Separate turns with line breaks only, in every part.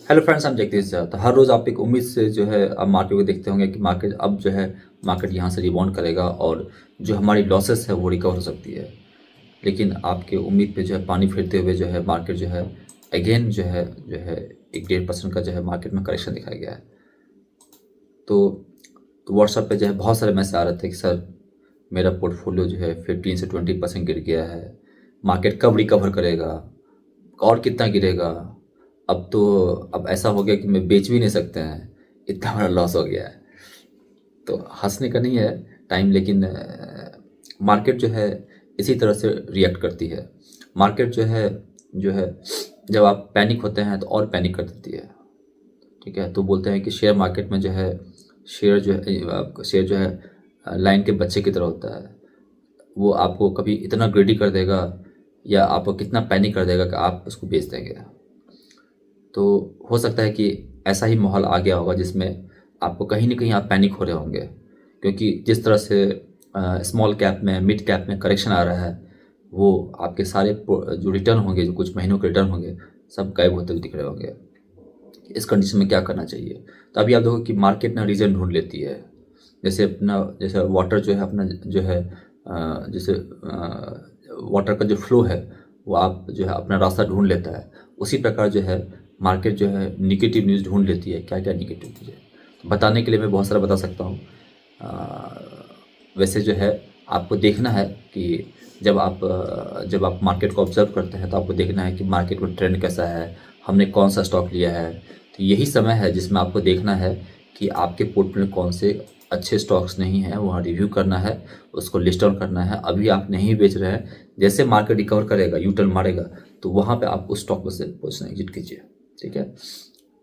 Hello friends, हम जगदीश झा। तो हर रोज़ आप एक उम्मीद से जो है आप मार्केट को देखते होंगे कि मार्केट अब जो है मार्केट यहाँ से रिबाउंड करेगा और जो हमारी लॉसेस है वो रिकवर हो सकती है। लेकिन आपके उम्मीद पे जो है पानी फिरते हुए जो है मार्केट जो है अगेन जो है 1-1.5% का जो है मार्केट में करेक्शन दिखाया गया है। तो व्हाट्सएप पे जो है बहुत सारे मैसेज आ रहे थे कि सर मेरा पोर्टफोलियो जो है 15 से 20% गिर गया है, मार्केट कब रिकवर करेगा और कितना गिरेगा। अब ऐसा हो गया कि मैं बेच भी नहीं सकते हैं, इतना बड़ा लॉस हो गया है। तो हंसने का नहीं है टाइम, लेकिन मार्केट जो है इसी तरह से रिएक्ट करती है। मार्केट जो है जब आप पैनिक होते हैं तो और पैनिक कर देती है। ठीक है, तो बोलते हैं कि शेयर मार्केट में जो है शेयर जो है लाइन के बच्चे की तरह होता है। वो आपको कभी इतना ग्रेडी कर देगा या आपको कितना पैनिक कर देगा कि आप उसको बेच देंगे। तो हो सकता है कि ऐसा ही माहौल आ गया होगा जिसमें आपको कहीं ना कहीं आप पैनिक हो रहे होंगे, क्योंकि जिस तरह से स्मॉल कैप में मिड कैप में करेक्शन आ रहा है वो आपके सारे जो रिटर्न होंगे, जो कुछ महीनों के रिटर्न होंगे, सब गायब होते हुए दिख रहे होंगे। इस कंडीशन में क्या करना चाहिए? तो अभी आप देखो कि मार्केट ना रीज़न ढूंढ लेती है। जैसे वाटर जो है अपना जो है जैसे वाटर का जो फ्लो है वो आप जो है अपना रास्ता ढूंढ लेता है। उसी प्रकार जो है मार्केट जो है निगेटिव न्यूज़ ढूंढ लेती है। क्या क्या निगेटिव न्यूज़ है तो बताने के लिए मैं बहुत सारा बता सकता हूँ। वैसे जो है आपको देखना है कि जब आप मार्केट को ऑब्जर्व करते हैं तो आपको देखना है कि मार्केट में ट्रेंड कैसा है, हमने कौन सा स्टॉक लिया है। तो यही समय है जिसमें आपको देखना है कि आपके पोर्टफोलियो में कौन से अच्छे स्टॉक्स नहीं हैं, वहाँ रिव्यू करना है, उसको लिस्ट डाउन करना है। अभी आप नहीं बेच रहे हैं, जैसे मार्केट रिकवर करेगा, यू टर्न मारेगा, तो वहाँ पे आप उस स्टॉक से पोजीशन एग्जिट कीजिए। ठीक है,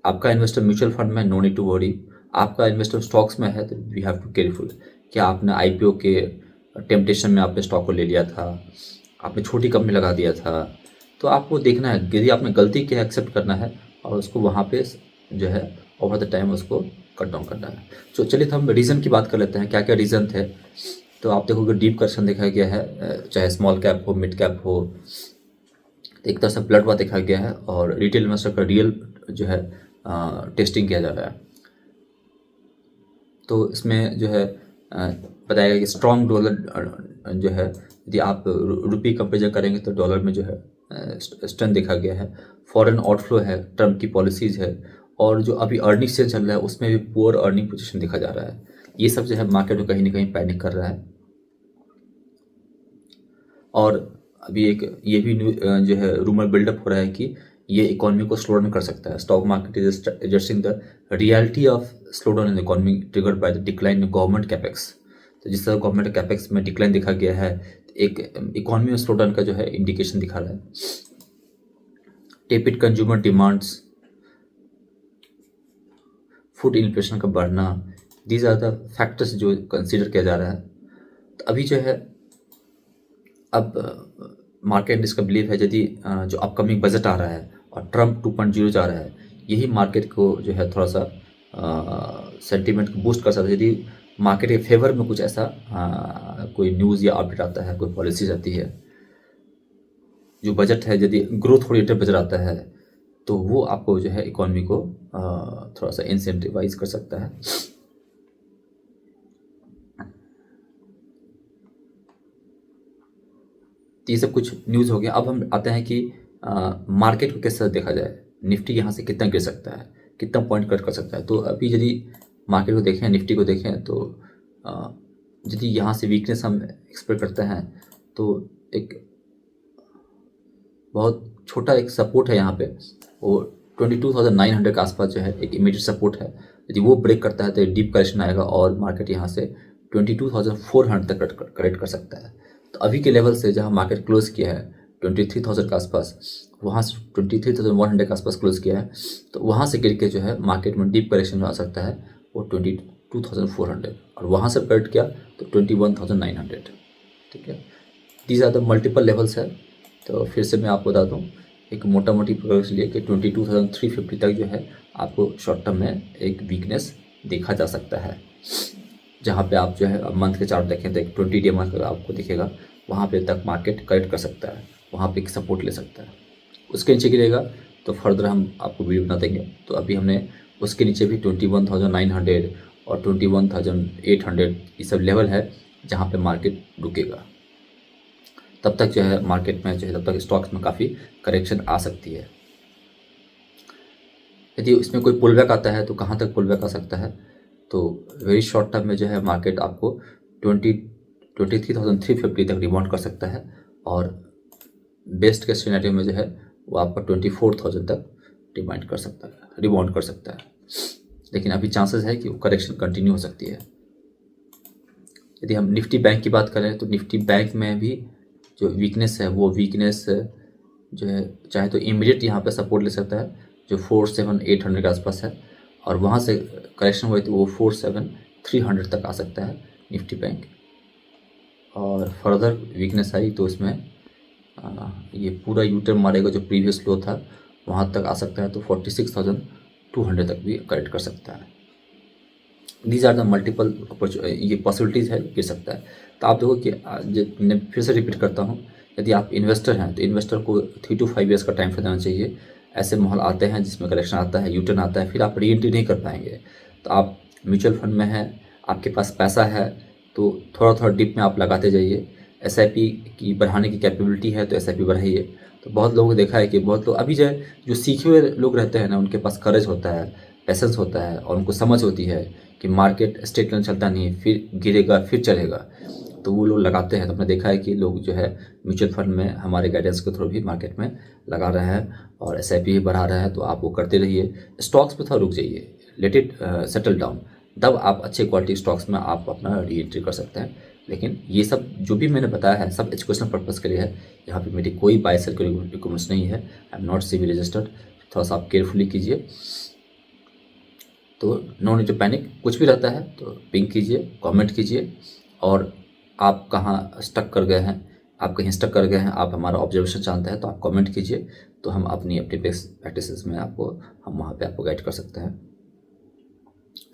आपका इन्वेस्टर म्यूचुअल फंड में, नो नीड टू वरी। आपका इन्वेस्टर स्टॉक्स में है तो वी हैव टू केयरफुल। क्या आपने आईपीओ के टेम्पटेशन में आपने स्टॉक को ले लिया था, आपने छोटी कंपनी लगा दिया था, तो आपको देखना है यदि आपने गलती की एक्सेप्ट करना है और उसको वहाँ पे जो है ओवर द टाइम उसको कट डाउन करना है। तो चलिए हम रीज़न की बात कर लेते हैं, क्या क्या रीज़न थे। तो आप देखोगे डीप करेक्शन देखा गया है, चाहे स्मॉल कैप हो मिड कैप हो, एक तरह से ब्लड हुआ देखा गया है और रिटेल इन्वेस्टर का रियल जो है टेस्टिंग किया जा रहा है। तो इसमें जो है बताया गया कि स्ट्रॉन्ग डॉलर जो है, यदि आप रुपी कंपेरिजन करेंगे तो डॉलर में जो है स्ट्रेंथ देखा गया है। फॉरेन आउटफ्लो है, ट्रम्प की पॉलिसीज़ है, और जो अभी अर्निंग से चल रहा है उसमें भी पुअर अर्निंग पोजीशन देखा जा रहा है। ये सब जो है मार्केट को कहीं ना कहीं पैनिक कर रहा है। और अभी एक ये भी जो है रूमर बिल्डअप हो रहा है कि ये इकोनॉमी को स्लो डाउन कर सकता है। Stock market is adjusting the reality of slow down in economy triggered by the decline in government capex. तो जिस तरह गवर्नमेंट कैपेक्स में डिक्लाइन दिखा गया है, एक इकोनॉमी में स्लो डाउन का जो है इंडिकेशन दिखा रहा है। Tepid consumer demands, food inflation का बढ़ना, दीज आर द फैक्टर्स जो कंसिडर किया जा रहा है। तो अभी जो है अब मार्केट इसका बिलीव है यदि जो अपकमिंग बजट आ रहा है और ट्रम्प 2.0 जा रहा है, यही मार्केट को जो है थोड़ा सा सेंटीमेंट को बूस्ट कर सकता है। यदि मार्केट के फेवर में कुछ ऐसा कोई न्यूज़ या अपडेट आता है, कोई पॉलिसीज आती है, जो बजट है, यदि ग्रोथ ओरिएंटेड बजट आता है तो वो आपको जो है इकोनॉमी को थोड़ा सा इंसेंटिवाइज कर सकता है। तो ये सब कुछ न्यूज़ हो गया। अब हम आते हैं कि मार्केट को किस तरह देखा जाए। निफ्टी यहाँ से कितना गिर सकता है, कितना पॉइंट कट कर सकता है। तो अभी यदि मार्केट को देखें, निफ्टी को देखें, तो यदि यहाँ से वीकनेस हम एक्सपेक्ट करते हैं तो एक बहुत छोटा एक सपोर्ट है यहाँ पे, वो 22,900 के आसपास जो है एक इमीडिएट सपोर्ट है। यदि वो ब्रेक करता है तो डीप करेक्शन आएगा और मार्केट यहाँ से 22,400 तक करेक्ट कर सकता है। तो अभी के लेवल से जहाँ मार्केट क्लोज किया है 23,000 के आसपास, वहाँ से 23,100 के आसपास क्लोज किया है, तो वहाँ से गिर के जो है मार्केट में डीप करेक्शन जो आ सकता है वो 22,400, और वहाँ से करेक्ट किया तो 21,900। ठीक है, these are the multiple levels है। तो फिर से मैं आपको बता दूँ, एक मोटा मोटी प्रोग्रेस लिए कि 22,350 तक जो है आपको शॉर्ट टर्म में एक वीकनेस देखा जा सकता है। जहाँ पे आप जो है मंथ के चार्ट देखें तो एक 20 डे मंथ आपको दिखेगा, वहाँ पे तक मार्केट करेक्ट कर सकता है, वहाँ पे एक सपोर्ट ले सकता है। उसके नीचे गिरेगा तो फर्दर हम आपको वीडियो बना देंगे। तो अभी हमने उसके नीचे भी 21,900 और 21,800 ये सब लेवल है जहाँ पे मार्केट रुकेगा। तब तक जो है मार्केट में जो है तब तक स्टॉक्स में काफ़ी करेक्शन आ सकती है। यदि इसमें कोई पुल बैक आता है तो कहाँ तक पुल बैक आ सकता है, तो वेरी शॉर्ट टर्म में जो है मार्केट आपको 23,350 तक रिबाउंड कर सकता है, और बेस्ट के सिनेरियो में जो है वो आपका 24,000 तक रिबाउंड कर सकता है। लेकिन अभी चांसेस है कि वो करेक्शन कंटिन्यू हो सकती है। यदि हम निफ्टी बैंक की बात करें तो निफ्टी बैंक में भी जो वीकनेस है वो वीकनेस जो है चाहे तो इमीडिएट यहाँ पे सपोर्ट ले सकता है जो 47,800 के आसपास है, और वहाँ से करेक्शन हुई तो वो 47,300 तक आ सकता है निफ्टी बैंक। और फर्दर वीकनेस आई तो इसमें ये पूरा यूटर्न मारेगा जो प्रीवियस लो था वहाँ तक आ सकता है, तो 46,200 तक भी करेक्ट कर सकता है। दीज आर द मल्टीपल ये पॉसिबिलिटीज़ है गिर सकता है। तो आप देखो कि मैं फिर से रिपीट करता हूँ, यदि आप इन्वेस्टर हैं तो इन्वेस्टर को 3 to 5 ईयर्स का टाइम फ्रेम देना चाहिए। ऐसे माहौल आते हैं जिसमें करेक्शन आता है, यूटर्न आता है, फिर आप री एंट्री नहीं कर पाएंगे। तो आप म्यूचुअल फंड में हैं, आपके पास पैसा है, तो थोड़ा थोड़ा डिप में आप लगाते जाइए। एसआईपी की बढ़ाने की कैपेबिलिटी है तो एसआईपी बढ़ाइए। तो बहुत लोगों को देखा है कि बहुत लोग अभी जो सीखे हुए लोग रहते हैं ना, उनके पास करेज होता है, पैसेंस होता है, और उनको समझ होती है कि मार्केट स्ट्रेट लाइन चलता नहीं है, फिर गिरेगा फिर चलेगा, तो वो लोग लगाते हैं। तो हमने देखा है कि लोग जो है म्यूचुअल फंड में हमारे गाइडेंस के थ्रू भी मार्केट में लगा रहे हैं और एसआईपी भी बढ़ा रहा है। तो आप वो करते रहिए। स्टॉक्स पे थोड़ा रुक जाइए, लेट इट सेटल डाउन, तब आप अच्छे क्वालिटी स्टॉक्स में आप अपना री एंट्री कर सकते हैं। लेकिन ये सब जो भी मैंने बताया है सब एजुकेशनल पर्पज़ के लिए है। यहाँ पे मेरी कोई बाय सेल की रिकमेंडेशन नहीं है। I am not SEBI registered. थोड़ा सा आप केयरफुली कीजिए। तो नो नीड टू पैनिक। कुछ भी रहता है तो पिंग कीजिए, कमेंट कीजिए, और आप कहाँ स्टक कर गए हैं, आप कहीं स्टक कर गए हैं, आप हमारा ऑब्जर्वेशन जानते हैं तो आप कमेंट कीजिए। तो हम अपनी बेस्ट प्रैक्टिसेस में हम वहाँ पे आपको गाइड कर सकते हैं।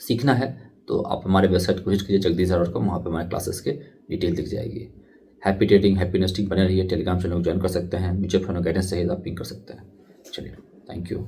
सीखना है तो आप हमारे वेबसाइट को विजिट कीजिए jagdish.com, वहाँ पे हमारे क्लासेस के डिटेल दिख जाएगी। हैप्पी ट्रेडिंग, हैप्पी इन्वेस्टिंग बने रहिए। टेलीग्राम चैनल को ज्वाइन कर सकते हैं। म्यूचुअल फंड गाइडेंस चाहिए तो आप पिंग कर सकते हैं। चलिए, थैंक यू।